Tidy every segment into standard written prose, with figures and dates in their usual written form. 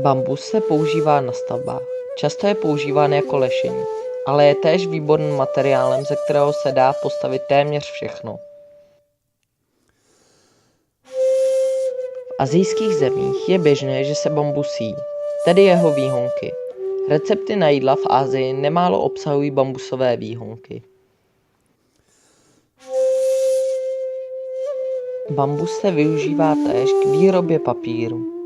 Bambus se používá na stavbách. Často je používán jako lešení, ale je též výborným materiálem, ze kterého se dá postavit téměř všechno. V asijských zemích je běžné, že se bambus jí, tedy jeho výhonky. Recepty na jídla v Asii nemálo obsahují bambusové výhonky. Bambus se využívá též k výrobě papíru.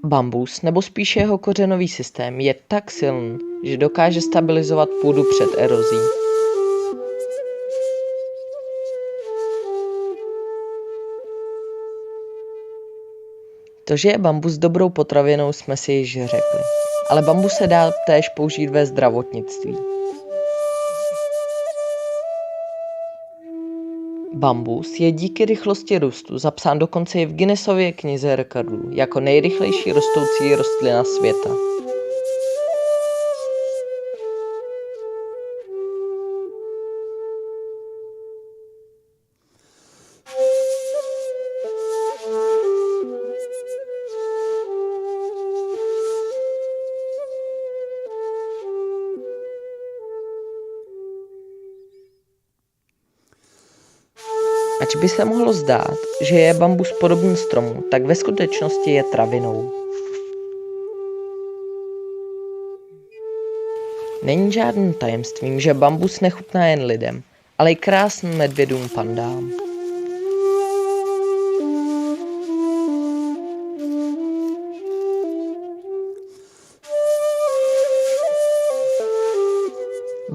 Bambus, nebo spíše jeho kořenový systém, je tak silný, že dokáže stabilizovat půdu před erozí. To, že je bambus dobrou potravinou, jsme si již řekli, ale bambus se dá též použít ve zdravotnictví. Bambus je díky rychlosti růstu zapsán dokonce i v Guinnessově knize rekordů jako nejrychlejší rostoucí rostlina světa. Ač by se mohlo zdát, že je bambus podobný stromu, tak ve skutečnosti je travinou. Není žádným tajemstvím, že bambus nechutná jen lidem, ale i krásným medvědům pandám.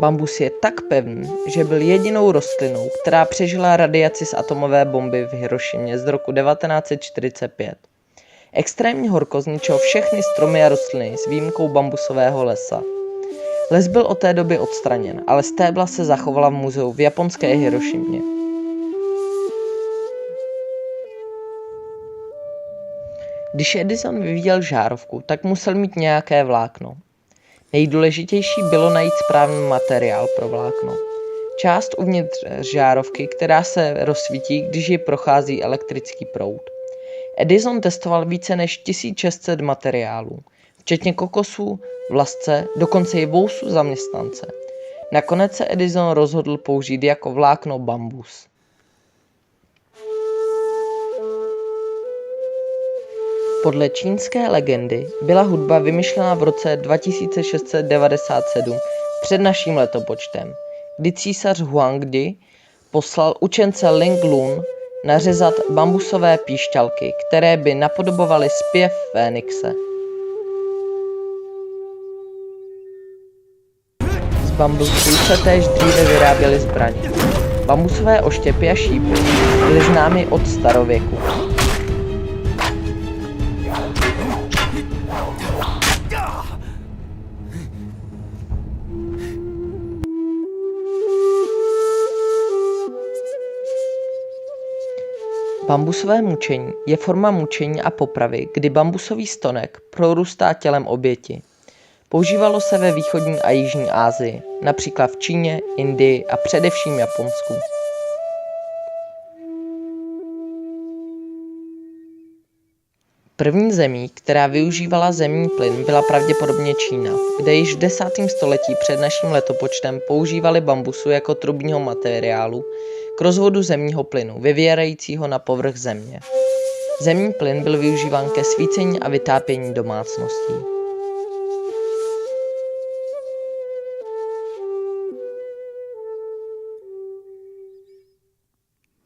Bambus je tak pevný, že byl jedinou rostlinou, která přežila radiaci z atomové bomby v Hirošimě z roku 1945. Extrémní horko zničilo všechny stromy a rostliny s výjimkou bambusového lesa. Les byl od té doby odstraněn, ale stébla se zachovala v muzeu v japonské Hirošimě. Když Edison vyvíjel žárovku, tak musel mít nějaké vlákno. Nejdůležitější bylo najít správný materiál pro vlákno. Část uvnitř žárovky, která se rozsvítí, když ji prochází elektrický proud. Edison testoval více než 1600 materiálů, včetně kokosů, vlasce, dokonce i vousu zaměstnance. Nakonec se Edison rozhodl použít jako vlákno bambus. Podle čínské legendy byla hudba vymyšlena v roce 2697 před naším letopočtem, kdy císař Huangdi poslal učence Ling Lun nařezat bambusové píšťalky, které by napodobovaly zpěv Fénixe. Z bambusu se též dříve vyráběly zbraně. Bambusové oštěpy a šípy byly známy od starověku. Bambusové mučení je forma mučení a popravy, kdy bambusový stonek prorůstá tělem oběti. Používalo se ve východní a jižní Asii, například v Číně, Indii a především Japonsku. První zemí, která využívala zemní plyn, byla pravděpodobně Čína, kde již v 10. století před naším letopočtem používali bambusu jako trubního materiálu k rozvodu zemního plynu, vyvěrajícího na povrch země. Zemní plyn byl využíván ke svícení a vytápění domácností.